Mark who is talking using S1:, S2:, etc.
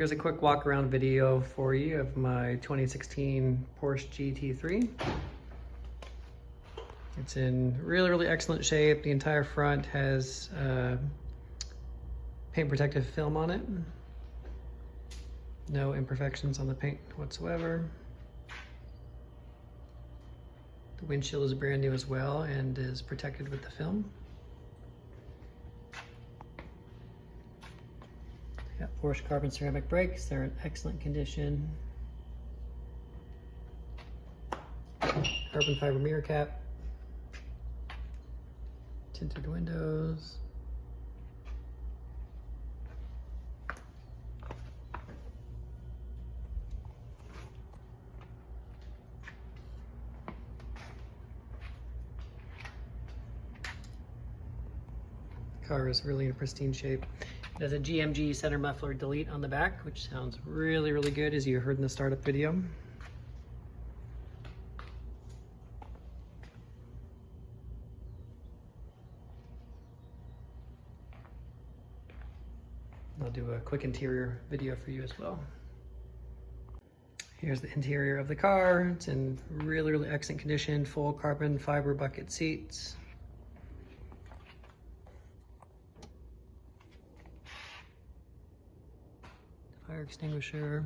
S1: here's a quick walk around video for you of my 2016 Porsche GT3. It's in really excellent shape. The entire front has paint protective film on it. No imperfections on the paint whatsoever. The windshield is brand new as well and is protected with the film. Got Porsche carbon ceramic brakes. They're in excellent condition. Carbon fiber mirror cap. Tinted windows. Car is really in pristine shape. It has a GMG center muffler delete on the back, which sounds really good, as you heard in the startup video. I'll do a quick interior video for you as well. Here's the interior of the car. It's in really excellent condition. Full carbon fiber bucket seats. Fire extinguisher.